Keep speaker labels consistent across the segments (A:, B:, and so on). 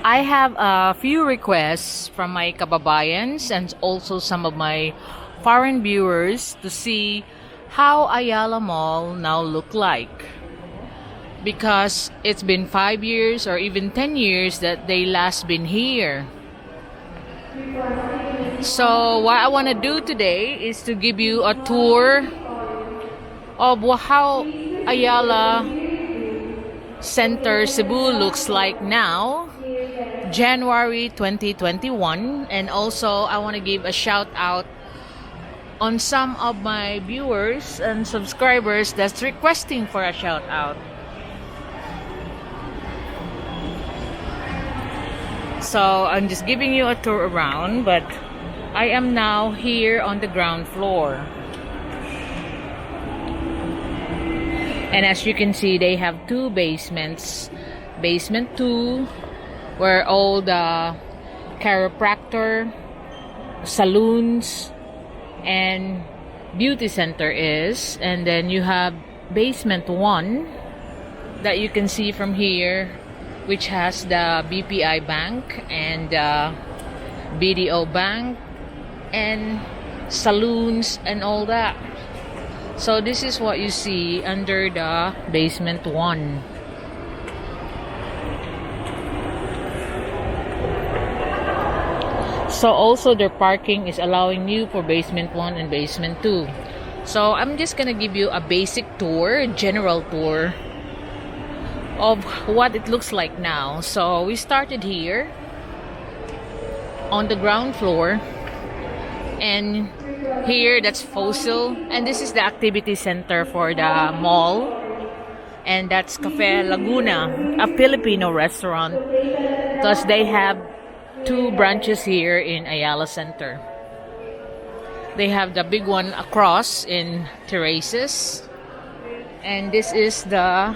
A: I have a few requests from my kababayans and also some of my foreign viewers to see how Ayala Mall now look like. Because it's been 5 years or even 10 years that they last been here. So what I want to do today is to give you a tour of how Ayala Center Cebu looks like now, January 2021. And also I want to give a shout out on some of my viewers and subscribers that's requesting for a shout out. So I'm just giving you a tour around, but I am now here on the ground floor. And as you can see, they have two basements. Basement 2, where all the chiropractor, salons, and beauty center is. And then you have basement 1 that you can see from here, which has the BPI Bank and BDO Bank and saloons and all that. So this is what you see under the basement 1. So also their parking is allowing you for basement 1 and basement 2. So I'm just gonna give you a basic tour, general tour of what it looks like now. So we started here on the ground floor, and here that's Fossil, and this is the activity center for the mall, and that's Cafe Laguna, a Filipino restaurant, because they have 2 branches here in Ayala Center. They have the big one across in Terraces, and this is the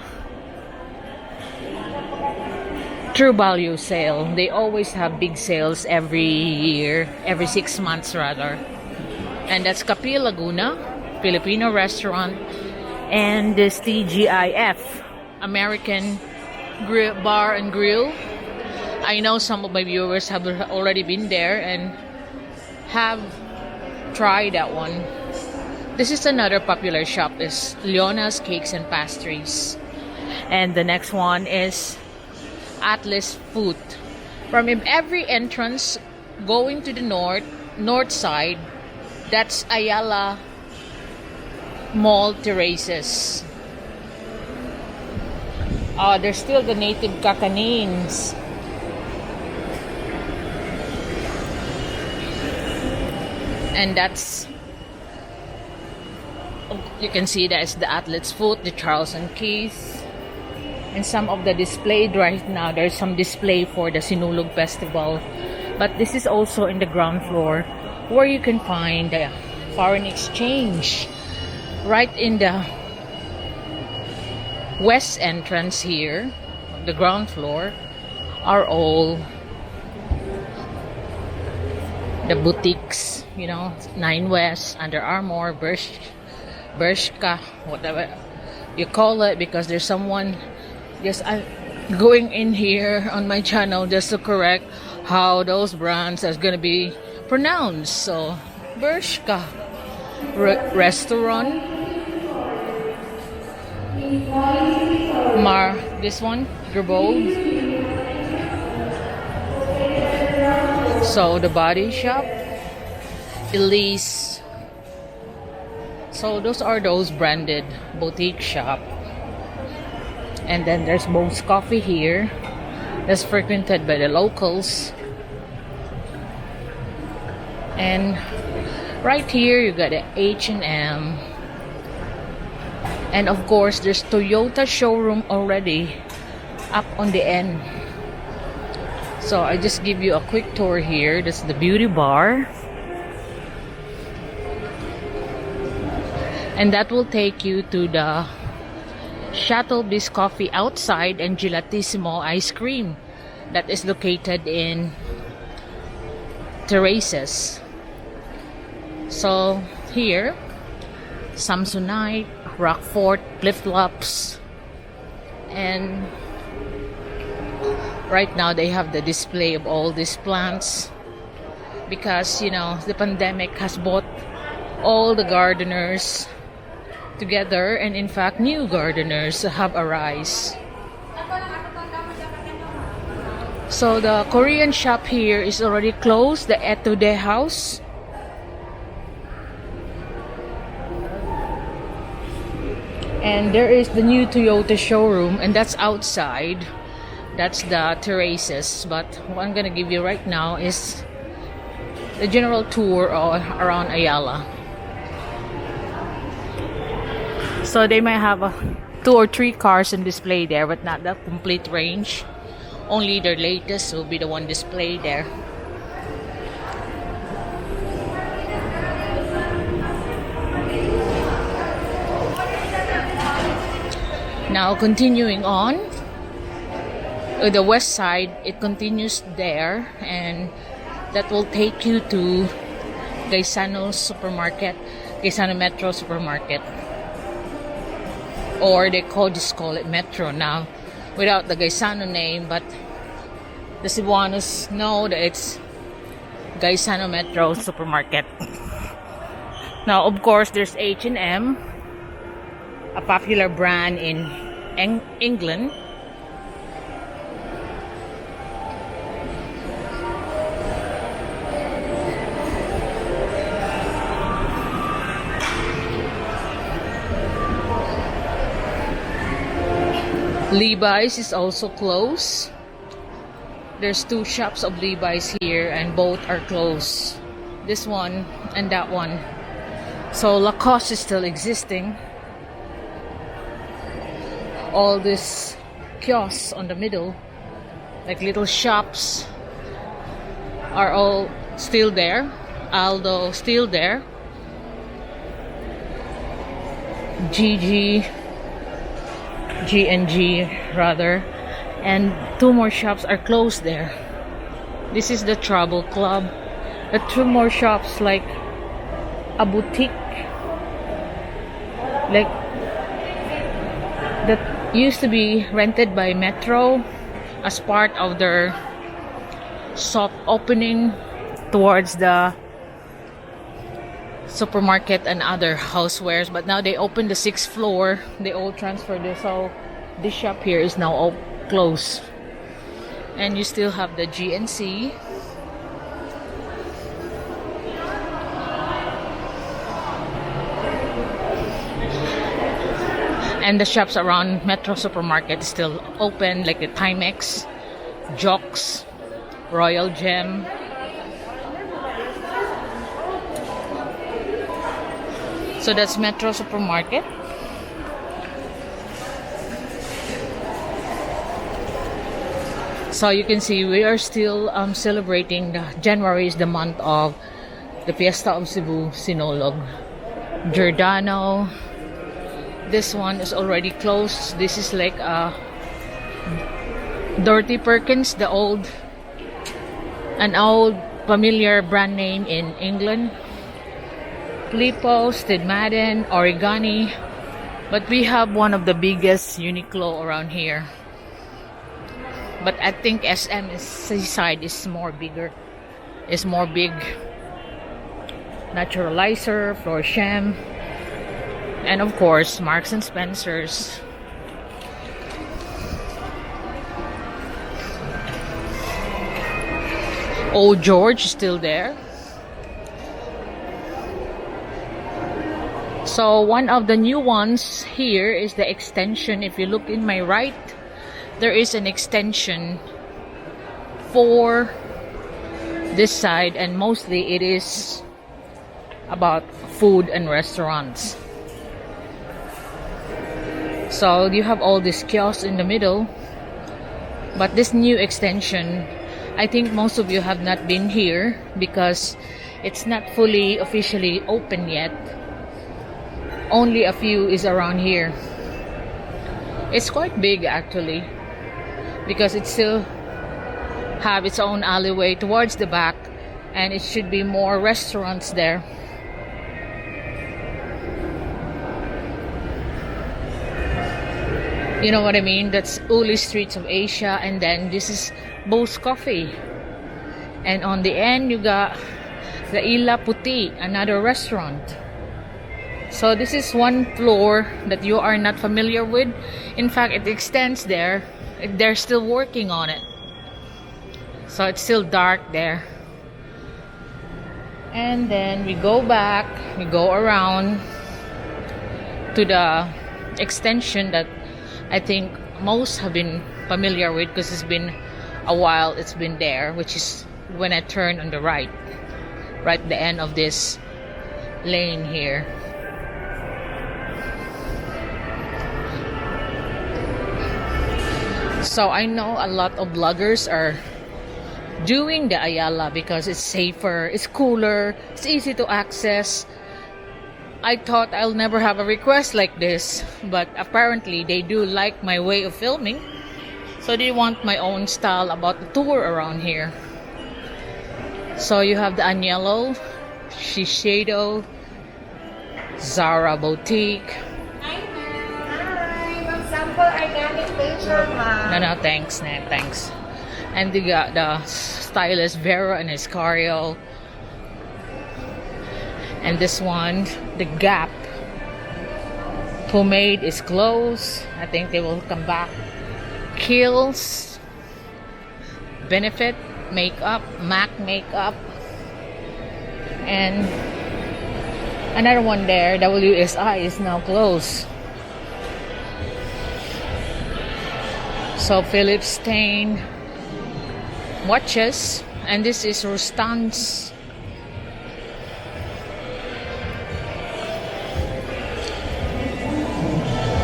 A: True Value sale. They always have big sales every year, every 6 months rather. And that's Cafe Laguna, Filipino restaurant, and this TGIF, American Bar and Grill. I know some of my viewers have already been there and have tried that one. This is another popular shop, is Leona's Cakes and Pastries. And the next one is Atlas Food. From every entrance going to the north side, that's Ayala Mall Terraces. There's still the native kakanins. And that's, you can see that is the Atlas Food, the Charles and Keys. And some of the displayed right now, there's some display for the Sinulog Festival. But this is also in the ground floor, where you can find the foreign exchange. Right in the west entrance here, the ground floor, are all the boutiques, you know, 9 West, Under Armour, Bershka, whatever you call it, because there's someone. Yes, I'm going in here on my channel just to correct how those brands are going to be pronounced. So, Bershka Restaurant. This one, Gerbold. So, the Body Shop. Elise. So, those are those branded boutique shop. And then there's Bo's Coffee here, that's frequented by the locals. And right here you got the H&M. And of course there's Toyota showroom already up on the end. So I just give you a quick tour here. That's the beauty bar. And that will take you to the Shuttle Bliss Coffee outside and Gelatissimo ice cream that is located in Terraces. So here, Samsonite, Rockford, flip-flops, and Right now they have the display of all these plants because the pandemic has brought all the gardeners together, and in fact new gardeners have arisen. So the Korean shop here is already closed, the Etude house. And there is the new Toyota showroom, and that's outside. That's the terraces. But what I'm gonna give you right now is the general tour around Ayala. So they might have 2 or 3 cars on display there, but not the complete range. Only their latest will be the one displayed there. Now continuing on, the west side, it continues there, and that will take you to Gaisano supermarket, Gaisano Metro supermarket, or they just call it Metro now, without the Gaisano name, but the Cebuanos know that it's Gaisano Metro supermarket. Now, of course, there's H&M, a popular brand in England. Levi's is also closed. There's 2 shops of Levi's here, and both are closed. This one and that one. So Lacoste is still existing. All these kiosks on the middle, like little shops, are all still there. Aldo still there. G&G rather, and 2 more shops are closed there. This is the Travel Club. The 2 more shops, like a boutique, like that used to be rented by Metro as part of their soft opening towards the supermarket and other housewares, but now they opened the 6th floor. They all transferred this, so this shop here is now all closed. And you still have the GNC. And the shops around Metro supermarket is still open, like the Timex, Jocks, Royal Gem. So that's Metro supermarket. So you can see we are still celebrating. January is the month of the Fiesta of Cebu, Sinolog. Giordano. This one is already closed. This is like Dorothy Perkins, an old familiar brand name in England. Lipo, Stede Madden, Origani. But we have one of the biggest Uniqlo around here. But I think SM side is more bigger. It's more big. Naturalizer, Florsham, and of course Marks and Spencer's. Old George is still there. So one of the new ones here is the extension. If you look in my right, there is an extension for this side, and mostly it is about food and restaurants. So you have all these kiosks in the middle, but this new extension, I think most of you have not been here because it's not fully officially open yet. Only a few is around here. It's quite big actually, because it still have its own alleyway towards the back, and it should be more restaurants there. You know what I mean? That's Uli Streets of Asia, and then this is Bo's Coffee. And on the end, you got the Ila Puti, another restaurant. So this is one floor that you are not familiar with. In fact, it extends there. They're still working on it. So it's still dark there. And then we go back, we go around to the extension that I think most have been familiar with because it's been a while it's been there, which is when I turn on the right at the end of this lane here. So I know a lot of bloggers are doing the Ayala because it's safer, it's cooler, it's easy to access. I thought I'll never have a request like this, but apparently they do like my way of filming, so they want my own style about the tour around here. So you have the Agnello, Shiseido, Zara Boutique.
B: Hi, mag-sample organic facial, ma'am.
A: No, thanks, thanks. And they got the stylist Vera and Iscario. And this one, the Gap pomade is closed. I think they will come back. Kiehl's, Benefit Makeup, MAC Makeup, and another one there, WSI, is now closed. So Philips Stain watches, and this is Rustan's.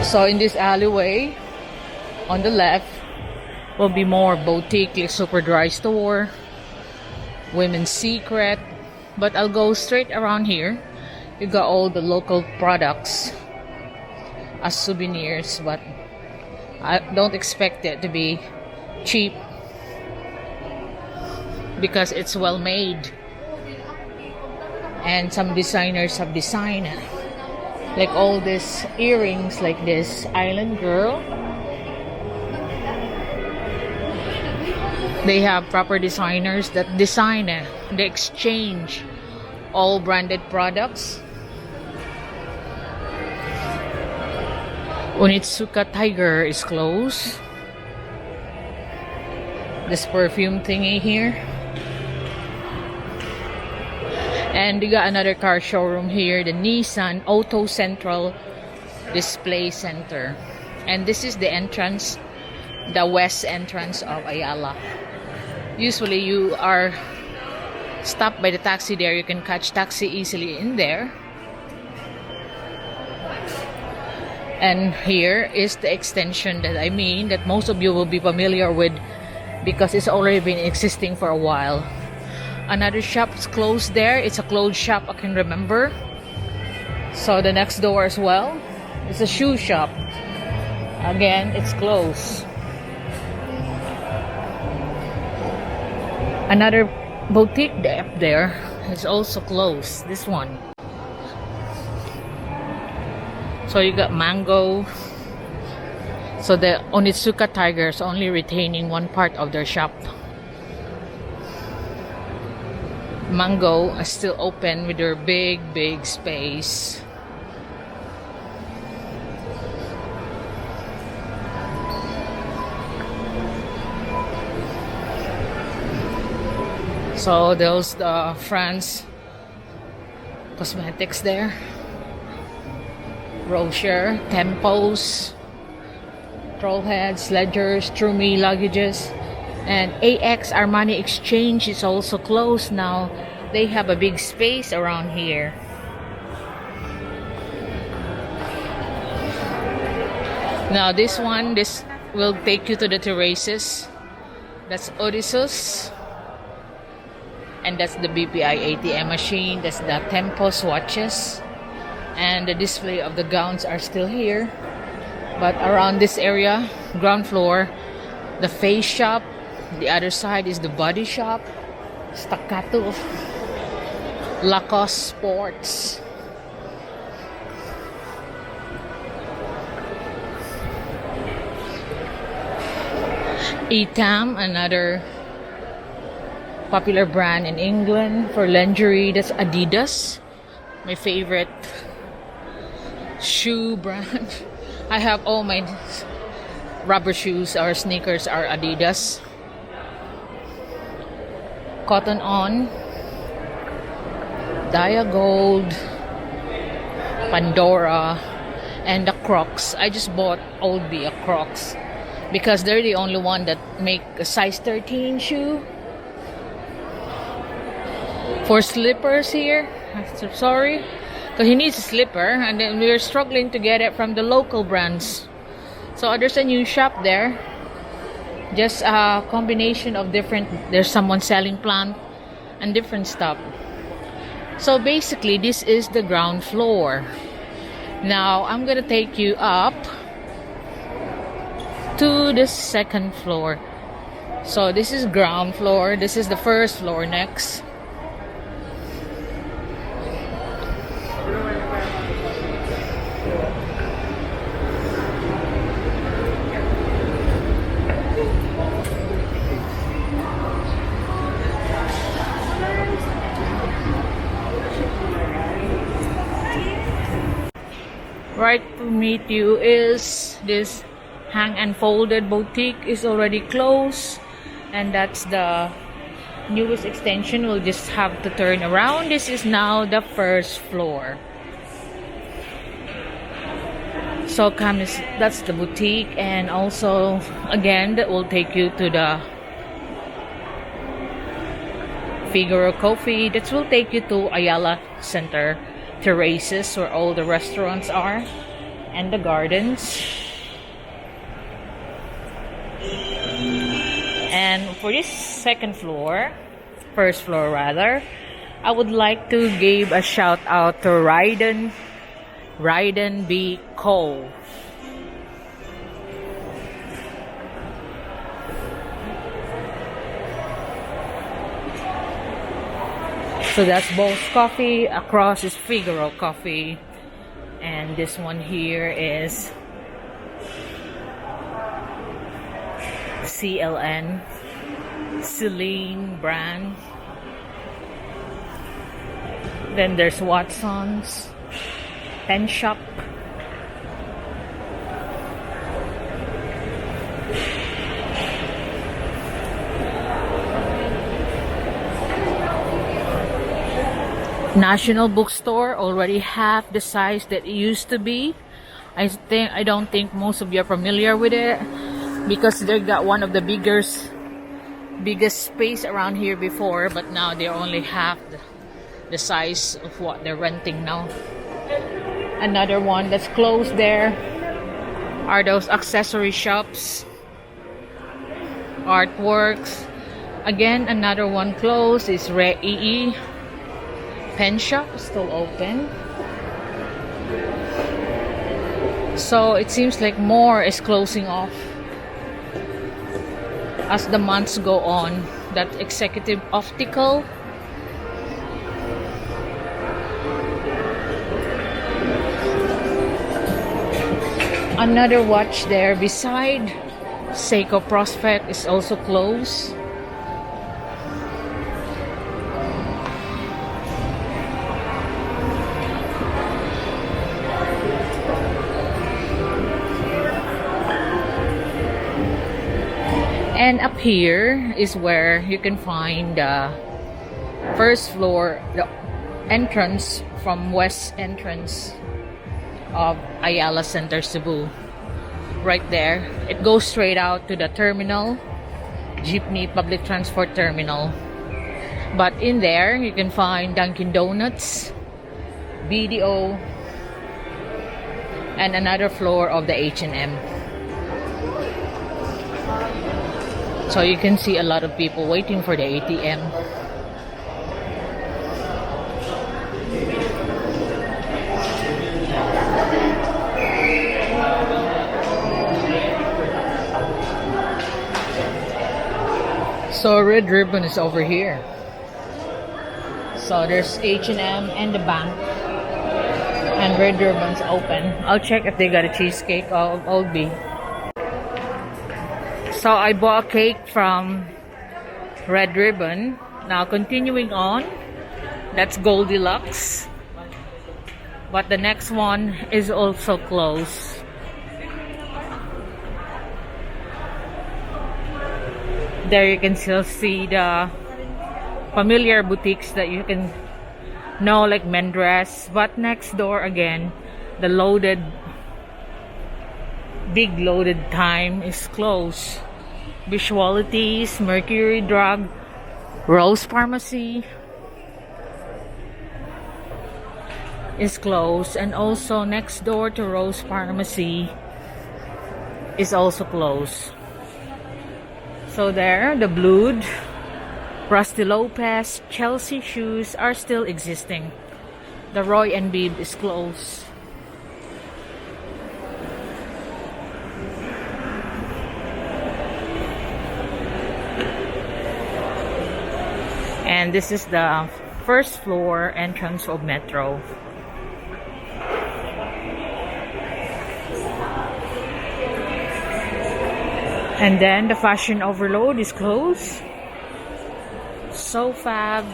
A: So in this alleyway on the left will be more boutique, like Superdry store, Women's Secret, but I'll go straight around here. You got all the local products as souvenirs, but I don't expect it to be cheap because it's well made, and some designers have designed it. Like all these earrings, like this Island Girl. They have proper designers that design it. They exchange all branded products. Onitsuka Tiger is closed. This perfume thingy here. And you got another car showroom here, the Nissan Auto Central Display Center. And this is the entrance, the west entrance of Ayala. Usually you are stopped by the taxi there. You can catch taxi easily in there. And here is the extension that I mean that most of you will be familiar with because it's already been existing for a while. Another shop is closed there. It's a clothes shop, I can remember. So the next door as well, it's a shoe shop. Again, it's closed. Another boutique up there is also closed. This one. So you got Mango. So the Onitsuka Tigers only retaining one part of their shop. Mango is still open with their big space. So those the France cosmetics there. Rocher, Tempos, Trollheads, Ledgers, True Me luggages. And AX Armani Exchange is also closed now. They have a big space around here. Now this will take you to the terraces. That's Odysseus. And that's the BPI ATM machine. That's the Tempos watches. And the display of the gowns are still here. But around this area, ground floor, the face shop. The other side is the body shop. Staccato. Lacoste Sports. Etam, another popular brand in England for lingerie. That's Adidas, my favorite shoe brand. I have all my rubber shoes or sneakers are Adidas. Cotton On, Dia Gold, Pandora, and the Crocs. I just bought Oldby a Crocs because they're the only one that make a size 13 shoe. For slippers here, I'm so sorry, because he needs a slipper and then we're struggling to get it from the local brands. So there's a new shop there, just a combination of different, there's someone selling plant and different stuff. So basically this is the ground floor. Now I'm gonna take you up to the second floor. So this is ground floor, this is the first floor next. Right to meet you is this hang and folded boutique is already closed, and that's the newest extension. We'll just have to turn around. This is now the first floor. So that's the boutique, and also again that will take you to the Figaro Coffee. That will take you to Ayala Center terraces where all the restaurants are and the gardens. And for this first floor rather, I would like to give a shout out to Ryden B. Cole. So that's Bowls Coffee. Across is Figaro Coffee. And this one here is CLN, Celine brand. Then there's Watson's, Pen Shop. National Bookstore, already half the size that it used to be. I don't think most of you are familiar with it because they got one of the biggest space around here before, but now they're only half the size of what they're renting now. Another one that's closed there are those accessory shops, Artworks. Again, another one closed is Re-EE. Pen Shop is still open. So it seems like more is closing off as the months go on. That Executive Optical. Another watch there beside Seiko Prospect is also closed. And up here is where you can find the first floor, the entrance from west entrance of Ayala Center, Cebu. Right there. It goes straight out to the terminal, jeepney public transport terminal. But in there, you can find Dunkin' Donuts, BDO, and another floor of the H&M. So you can see a lot of people waiting for the ATM. So Red Ribbon is over here. So there's H&M and the bank. And Red Ribbon's open. I'll check if they got a cheesecake of Oldby. So I bought a cake from Red Ribbon. Now continuing on, that's Goldilocks. But the next one is also closed. There you can still see the familiar boutiques that you can know, like Mendress. But next door again, the big loaded time is closed. Visualities, Mercury Drug, Rose Pharmacy is closed, and also next door to Rose Pharmacy is also closed. So there, the Blood, Rusty Lopez, Chelsea Shoes are still existing. The Roy and Bibb is closed. And this is the first floor entrance of Metro. And then the Fashion Overload is closed. So Fab.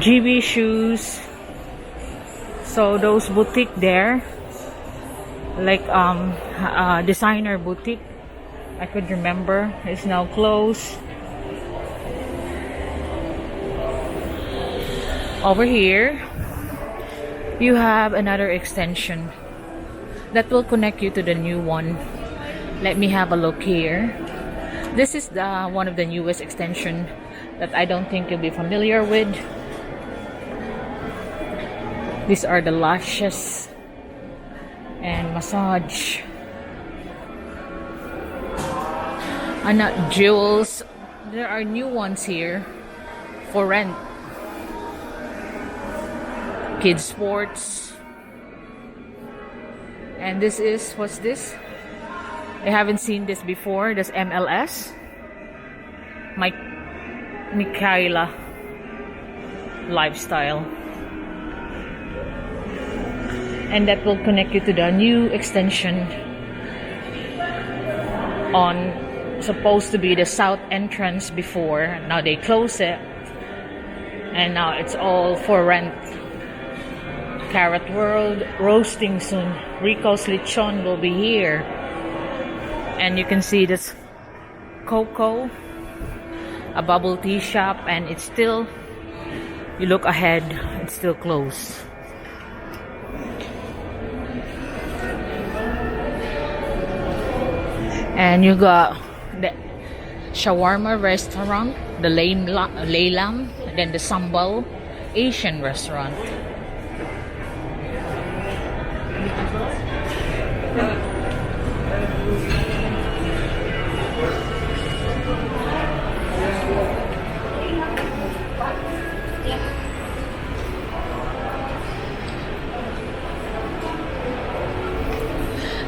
A: GB Shoes. So those boutique there, like designer boutique, I could remember, is now closed. Over here you have another extension that will connect you to the new one. Let me have a look here. This is the one of the newest extension that I don't think you'll be familiar with. These are the lashes and massage. And not jewels. There are new ones here for rent. Kids sports. And this is, what's this? I haven't seen this before. This MLS. Michaela Lifestyle. And that will connect you to the new extension on supposed to be the south entrance before. Now they close it. And now it's all for rent. Carrot World roasting soon. Rico's Lechon will be here. And you can see this Coco, a bubble tea shop, and it's still, you look ahead, it's still closed. And you got the Shawarma Restaurant, the Laylam, and then the Sambal Asian Restaurant.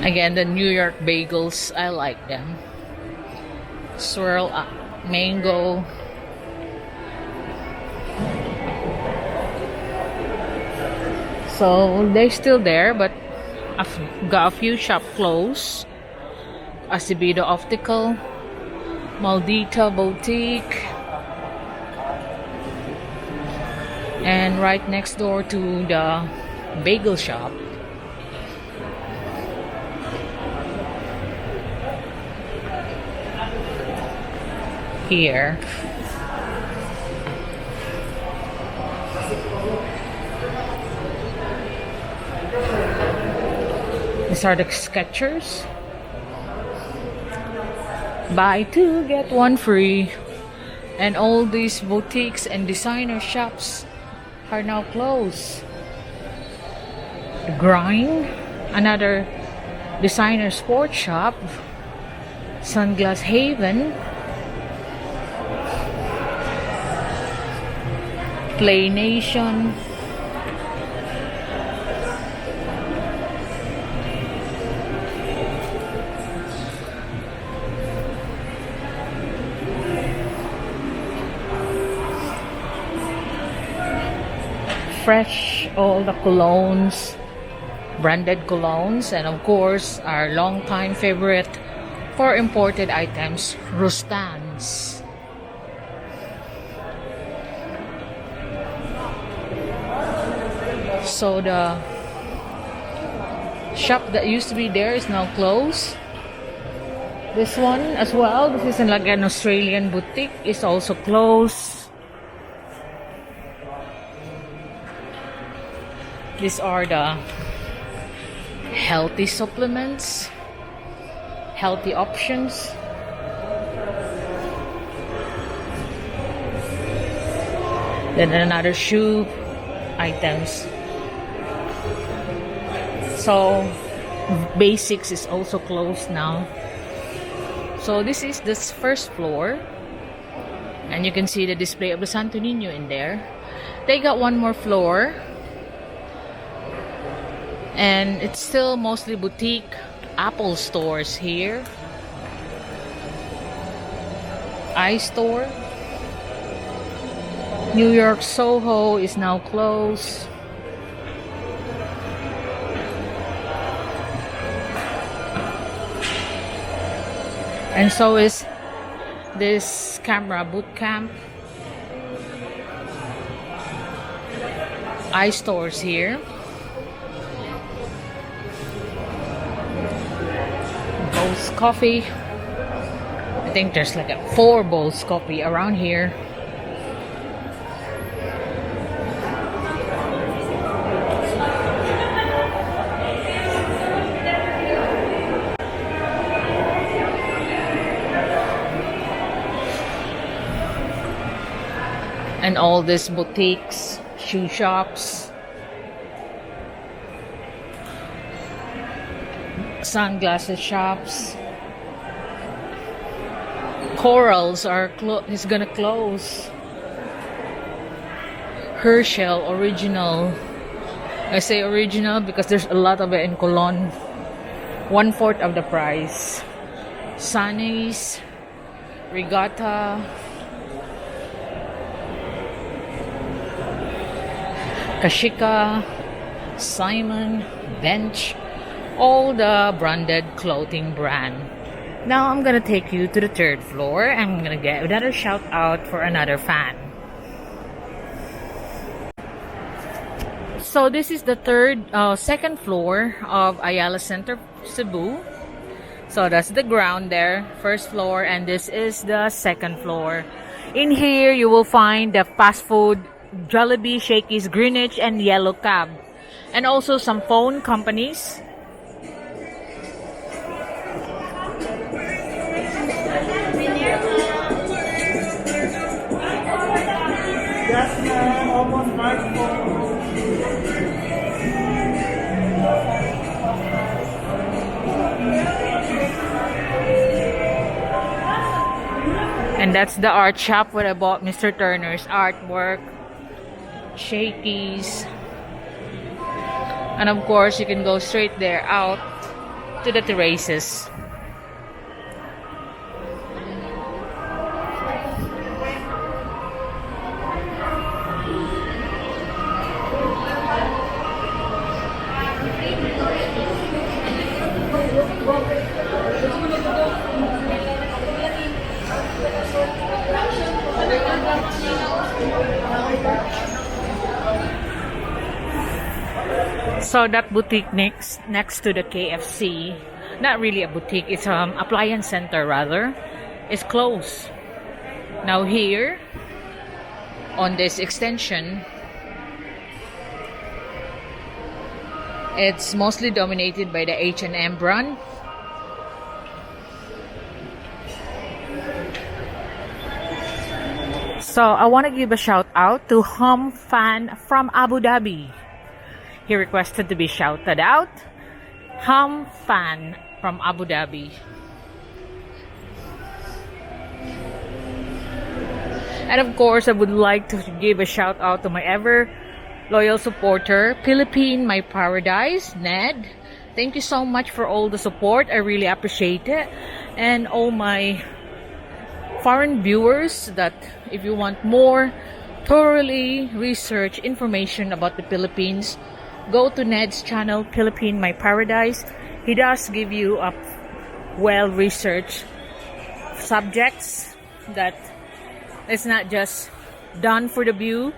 A: Again, the New York bagels, I like them. Swirl up, mango. So they're still there, but I've got a few shop closed. Acevedo Optical, Maldita Boutique, and right next door to the bagel shop, here these are the Skechers. Buy two, get one free. And all these boutiques and designer shops are now closed. The Grind, another designer sports shop. Sunglass Haven, Play Nation, Fresh, all the colognes, branded colognes, and of course our longtime favorite for imported items, Rustans. So the shop that used to be there is now closed. This one as well, this is like an Australian boutique, is also closed. These are the healthy supplements, healthy options. Then another shoe items. So basics is also closed now. So this is this first floor, and you can see the display of the Santo Niño in there. They got one more floor, and it's still mostly boutique Apple stores here. iStore. New York Soho is now closed. And so is this camera boot camp. iStores here. Bowls Coffee. I think there's like 4 Bowls Coffee around here. And all these boutiques, shoe shops, sunglasses shops. Corals is gonna close. Herschel original. I say original because there's a lot of it in Colon. 1/4 of the price. Sunny's, Regatta, Kashika, Simon, Bench, all the branded clothing brand. Now I'm gonna take you to the 3rd floor, and I'm gonna get another shout out for another fan. So this is the second floor of Ayala Center, Cebu. So that's the ground there, 1st floor, and this is the 2nd floor. In here you will find the fast food Jollibee, Shakey's, Greenwich, and Yellow Cab, and also some phone companies. And that's the art shop where I bought Mr. Turner's artwork. Shakey's, and of course you can go straight there out to the terraces. So that boutique next to the KFC, not really a boutique, it's appliance center rather, is closed. Now here, on this extension, it's mostly dominated by the H&M brand. So I want to give a shout out to Fan from Abu Dhabi. He requested to be shouted out. Fan from Abu Dhabi. And of course, I would like to give a shout out to my ever loyal supporter, Philippine My Paradise, Ned. Thank you so much for all the support. I really appreciate it. And all my foreign viewers, that if you want more thoroughly researched information about the Philippines, go to Ned's channel, Philippine My Paradise. He does give you a well-researched subjects that it's not just done for the view.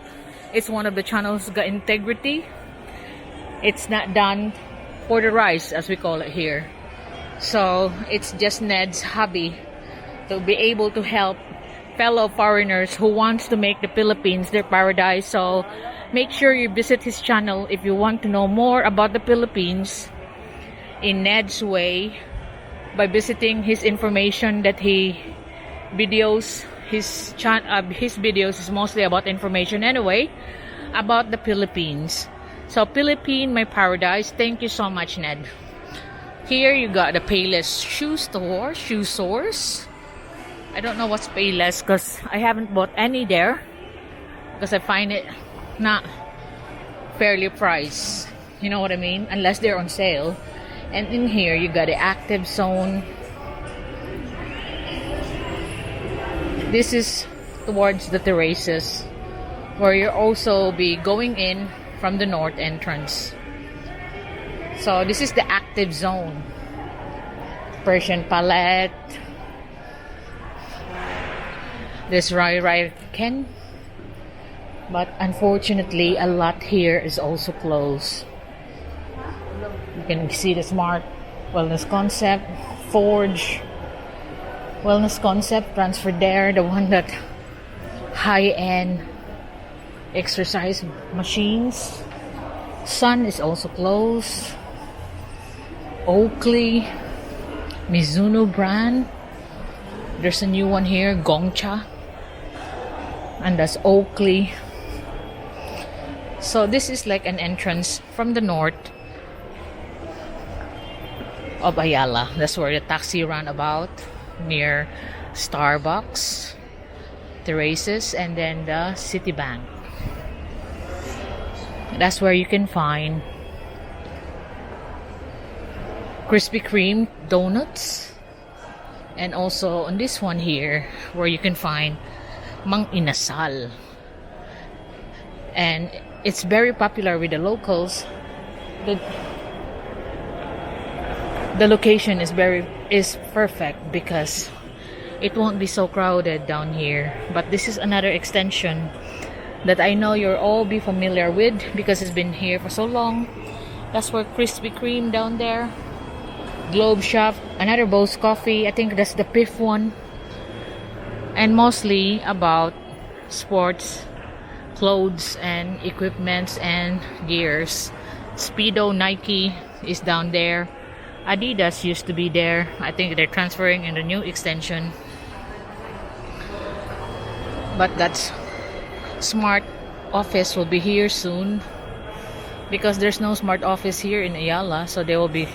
A: It's one of the channels got integrity. It's not done for the rice, as we call it here. So it's just Ned's hobby to be able to help fellow foreigners who wants to make the Philippines their paradise. So make sure you visit his channel if you want to know more about the Philippines in Ned's way, by visiting his information that he videos. His videos is mostly about information anyway about the Philippines. So Philippine My Paradise, thank you so much, Ned. Here you got the Payless shoe source. I don't know what's Payless because I haven't bought any there because I find it not fairly priced. You know what I mean? Unless they're on sale. And in here you got the active zone. This is towards the terraces where you'll also be going in from the north entrance. So this is the active zone. Persian palette. This Rai Ken. But unfortunately a lot here is also closed. You can see the Smart Wellness Concept, Forge Wellness Concept, transfer there, the one that high-end exercise machines. Sun is also closed. Oakley, Mizuno brand. There's a new one here, Gongcha. And that's Oakley. So this is like an entrance from the north of Ayala. That's where the taxi roundabout near Starbucks, terraces, and then the Citibank. That's where you can find Krispy Kreme donuts, and also on this one here where you can find Mang Inasal, and it's very popular with the locals. The location is perfect because it won't be so crowded down here. But this is another extension that I know you'll all be familiar with because it's been here for so long. That's where Krispy Kreme down there, Globe Shop, another Bose Coffee. I think that's the fifth one. And mostly about sports, clothes and equipments and gears. Speedo, Nike is down there. Adidas used to be there. I think they're transferring in the new extension. But that's Smart Office will be here soon because there's no Smart Office here in Ayala, so they will be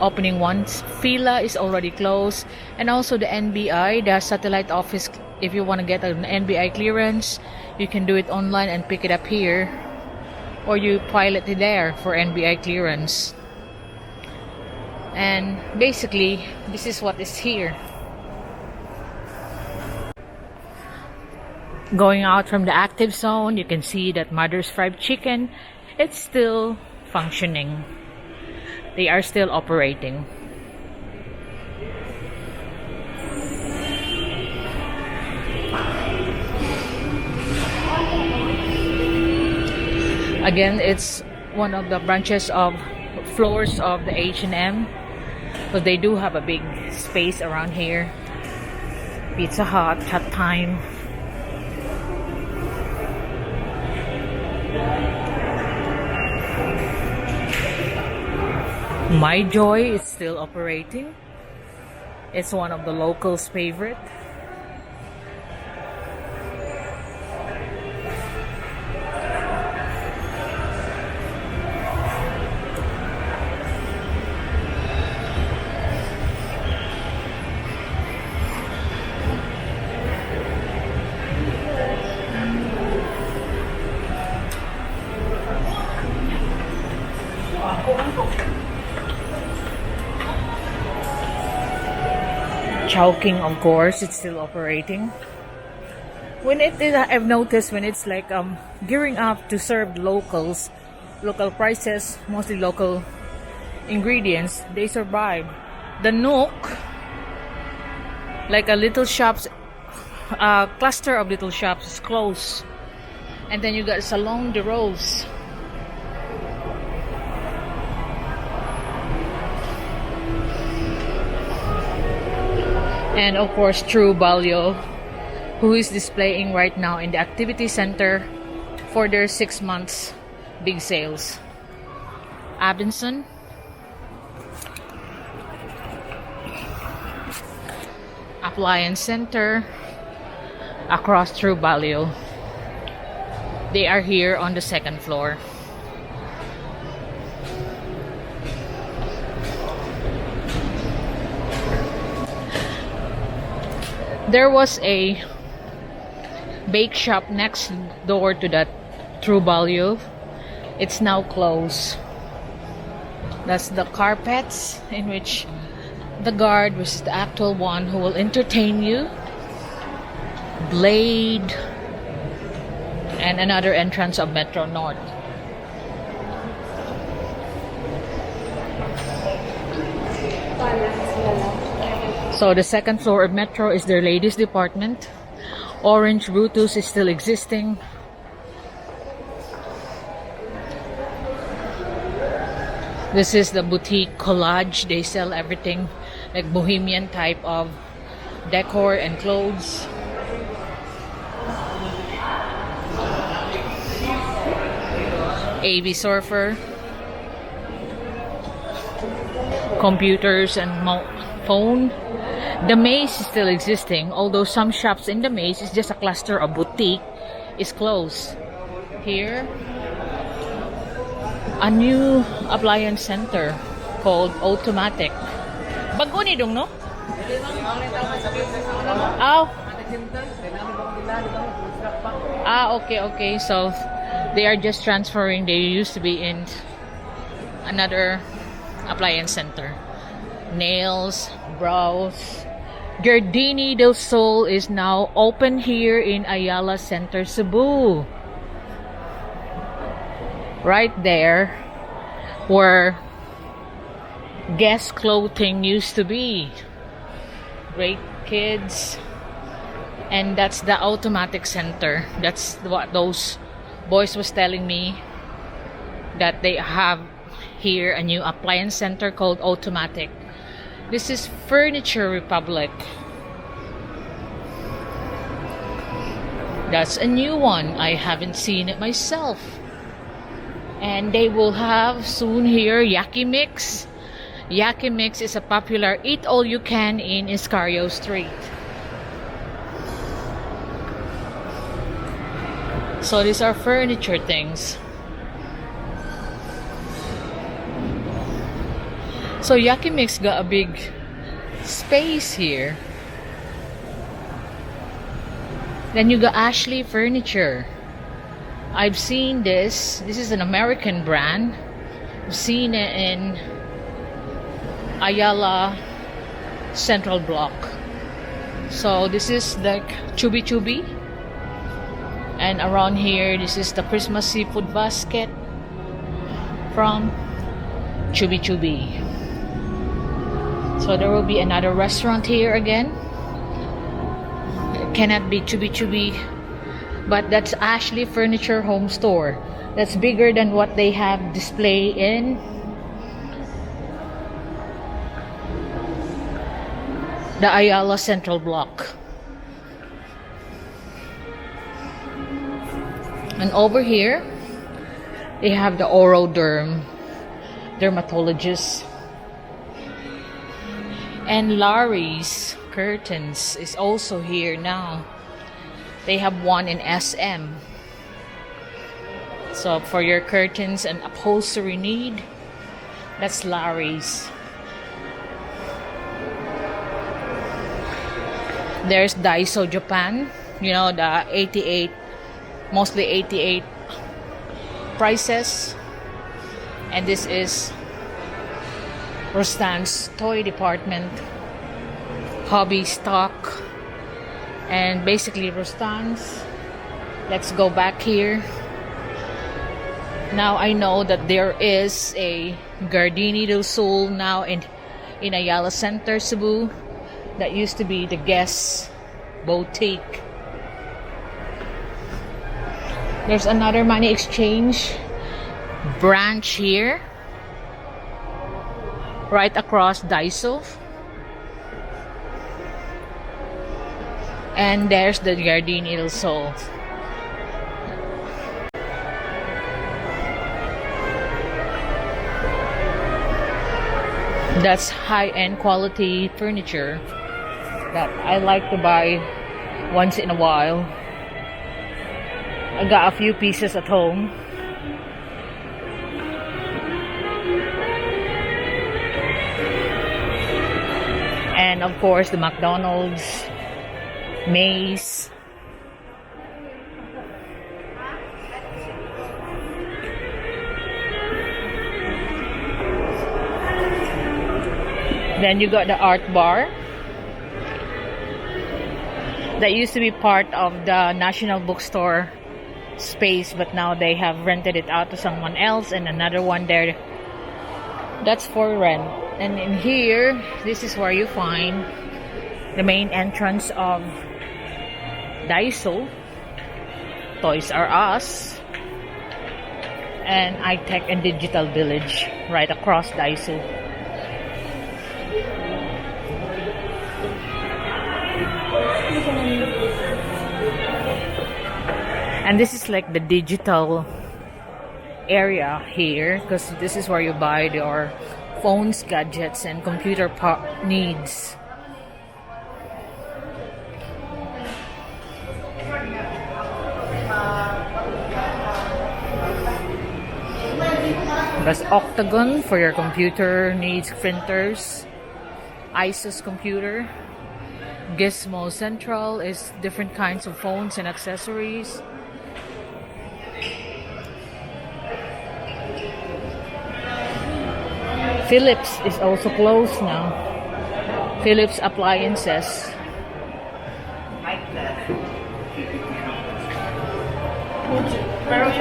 A: opening once. Fila is already closed, and also the NBI, the satellite office. If you want to get an NBI clearance, you can do it online and pick it up here, or you file it there for NBI clearance. And basically this is what is here. Going out from the active zone, you can see that Mother's Fried Chicken, it's still functioning. They are still operating. Again, it's one of the branches of floors of the H&M. So they do have a big space around here. Pizza Hut, Chat Time. My Joy is still operating. It's one of the locals' favorite. Chowking, of course, it's still operating. When it is, I've noticed when it's like gearing up to serve locals, local prices, mostly local ingredients, they survive. The Nook, like a little shops, a cluster of little shops, is closed. And then you got Salon de Rose. And of course, True Value, who is displaying right now in the activity center for their 6 months big sales. Abinson, Appliance Center, across True Value. They are here on the second floor. There was a bake shop next door to that True Value. It's now closed. That's the carpets in which the guard, which is the actual one who will entertain you, Blade, and another entrance of Metro North. So the second floor of Metro is their ladies department. Orange Brutus is still existing. This is the boutique collage. They sell everything like bohemian type of decor and clothes. AV Surfer, computers and phone. The Maze is still existing, although some shops in the Maze is just a cluster of boutique is closed. Here, a new appliance center called Automatic. Bago ni dong, no? Okay. So they are just transferring. They used to be in another appliance center. Nails, brows. Giardini del Sol is now open here in Ayala Center, Cebu. Right there where Guess Clothing used to be. Great Kids. And that's the Automatic Center. That's what those boys was telling me, that they have here a new appliance center called Automatic. This is Furniture Republic. That's a new one. I haven't seen it myself. And they will have soon here Yaki Mix. Yaki Mix is a popular eat all you can in Iscario Street. So these are furniture things. So Yaki Mix got a big space here. Then you got Ashley Furniture. I've seen this. This is an American brand. I've seen it in Ayala Central Block. So this is like Chubby Chubby. And around here, this is the Christmas seafood basket from Chubby Chubby. So there will be another restaurant here again. It cannot be Chubby Chubby, but that's Ashley Furniture Home Store. That's bigger than what they have display in the Ayala Central Block. And over here, they have the Oroderm dermatologist. And Larry's Curtains is also here now. They have one in SM. So for your curtains and upholstery need, that's Larry's. There's Daiso Japan. You know, the 88, mostly 88 prices. And this is Rostan's toy department, hobby stock, and basically Rostan's. Let's go back here. Now I know that there is a Gardini del Sol now in Ayala Center, Cebu. That used to be the Guest Boutique. There's another money exchange branch here, right across Daiso. And there's the Gardini del Sol. That's high-end quality furniture that I like to buy once in a while. I got a few pieces at home. And of course the McDonald's, Maze. Then you got the art bar. That used to be part of the National Bookstore space, but now they have rented it out to someone else, and another one there that's for rent. And in here, this is where you find the main entrance of Daiso, Toys R Us, and iTech and Digital Village right across Daiso. And this is like the digital area here, because this is where you buy your phones, gadgets, and computer needs. There's Octagon for your computer needs, printers. Asus computer. Gizmo Central is different kinds of phones and accessories. Philips is also closed now. Philips appliances.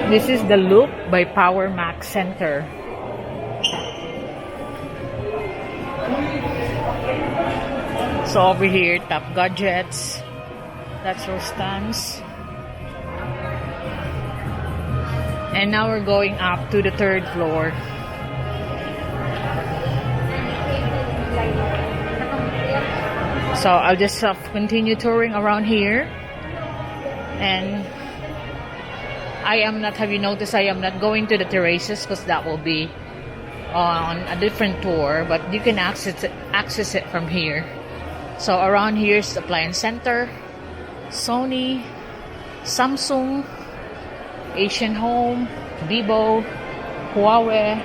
A: This is the Loop by Power Max Center. So over here, Top Gadgets. That's your stands. And now we're going up to the 3rd floor. So I'll just continue touring around here. And I am not, have you noticed, I am not going to the terraces because that will be on a different tour. But you can access it from here. So around here is the Appliance Center, Sony, Samsung, Asian Home, Vivo, Huawei.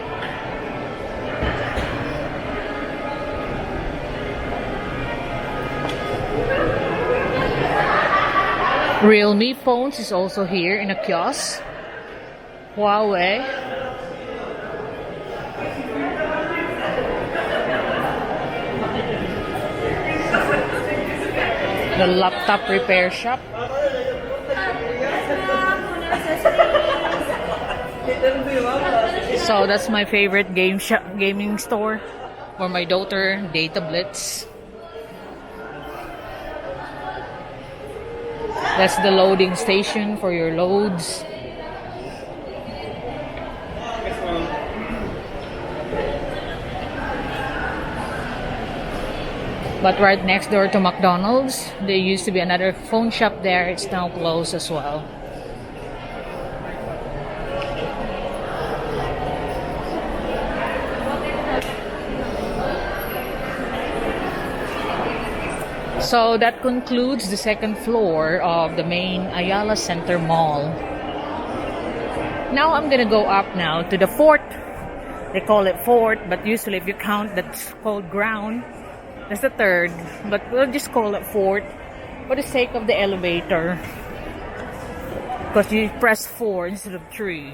A: Realme phones is also here in a kiosk. Huawei. The laptop repair shop. So that's my favorite gaming store for my daughter, Data Blitz. That's the loading station for your loads. But right next door to McDonald's, there used to be another phone shop there. It's now closed as well. So that concludes the 2nd floor of the main Ayala Center Mall. Now I'm gonna go up now to the 4th. They call it 4th, but usually if you count, that's called ground. That's the 3rd, but we'll just call it 4th for the sake of the elevator. Because you press 4 instead of 3.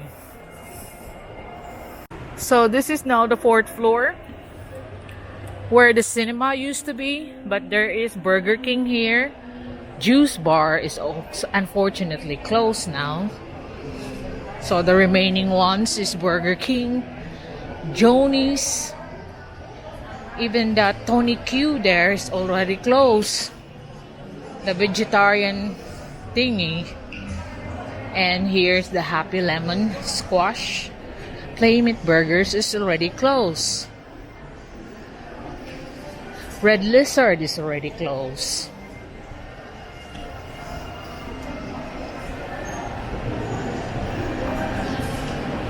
A: So this is now the 4th floor, where the cinema used to be, but there is Burger King here. Juice Bar is also unfortunately closed now. So the remaining ones is Burger King, Joni's, even the Tony Q there is already closed. The vegetarian thingy. And here's the Happy Lemon Squash. Playmate Burgers is already closed. Red Lizard is already closed.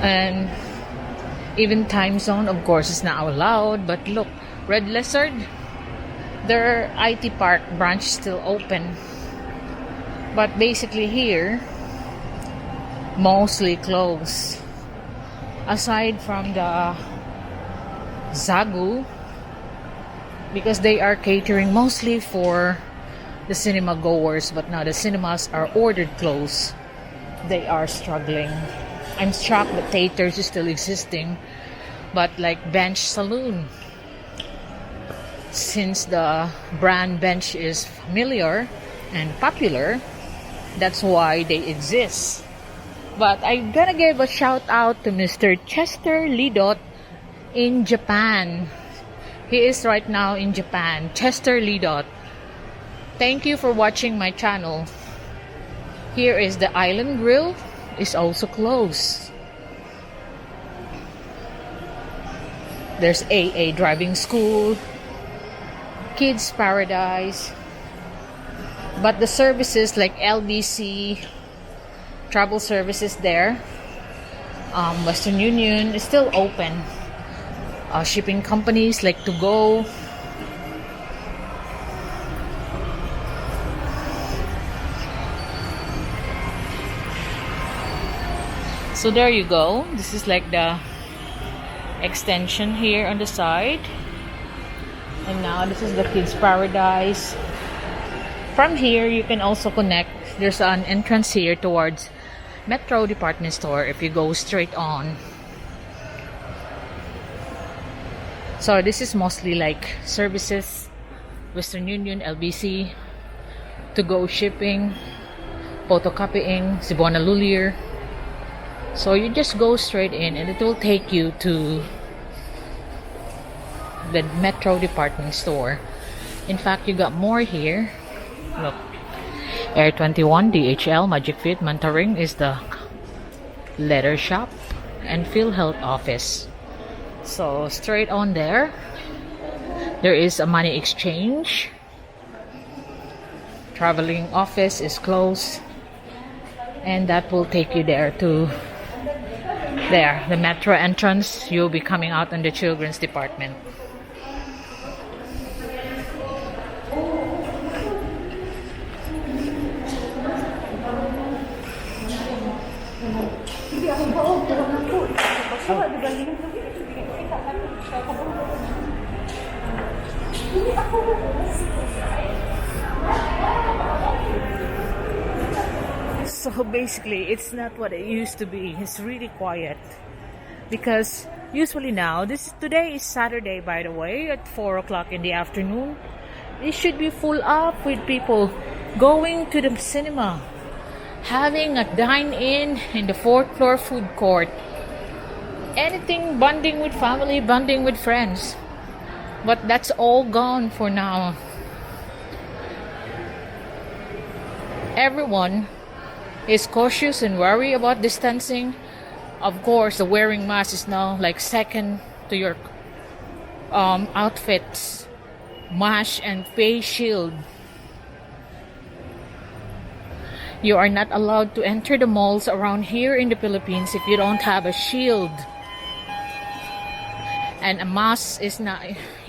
A: And even Time Zone, of course, is not allowed. But look, Red Lizard, their IT Park branch is still open. But basically here, mostly closed. Aside from the Zagu, because they are catering mostly for the cinema goers, but now the cinemas are ordered closed. They are struggling. I'm shocked that theaters is still existing, but like Bench Saloon, since the brand Bench is familiar and popular, that's why they exist. But I'm gonna give a shout out to Mr. Chester Lidot in Japan. He is right now in Japan. Chester Lidot. Thank you for watching my channel. Here is the Island Grill. Is also closed. There's AA Driving School, Kids Paradise, but the services like LBC, travel services there, Western Union is still open. Shipping companies like To Go, so there you go. This is like the extension here on the side. And now this is the Kids Paradise. From here, you can also connect. There's an entrance here towards Metro Department Store if you go straight on. So this is mostly like services, Western Union, LBC, To Go shipping, photocopying, Cebuana Lulier. So you just go straight in and it will take you to the Metro Department Store. In fact, you got more here. Look, Air 21, DHL, Magic Fit, Mantaring is the leather shop and PhilHealth office. So straight on there is a money exchange. Traveling office is closed, and that will take you there to there, the metro entrance. You'll be coming out on the children's department. So basically, it's not what it used to be. It's really quiet. Because usually now, today is Saturday, by the way, at 4 o'clock in the afternoon. It should be full up with people going to the cinema, having a dine-in in the 4th floor food court. Anything, bonding with family, bonding with friends. But that's all gone for now. Everyone is cautious and worried about distancing. Of course, the wearing mask is now like second to your outfits. Mask and face shield. You are not allowed to enter the malls around here in the Philippines if you don't have a shield. And a mask is not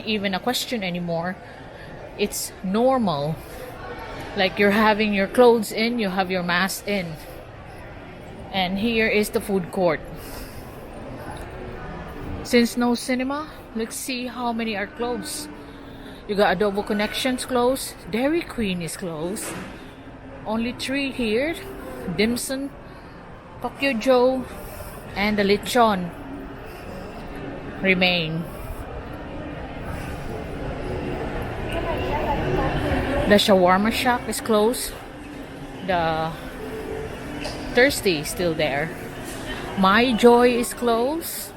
A: even a question anymore. It's normal. Like you're having your clothes in, you have your mask in. And here is the food court. Since no cinema, let's see how many are closed. You got Adobo Connections closed. Dairy Queen is closed. Only 3 here. Dimson, Tokyo Joe, and the Lechon remain. The shawarma shop is closed. The Thirsty is still there. My Joy is closed.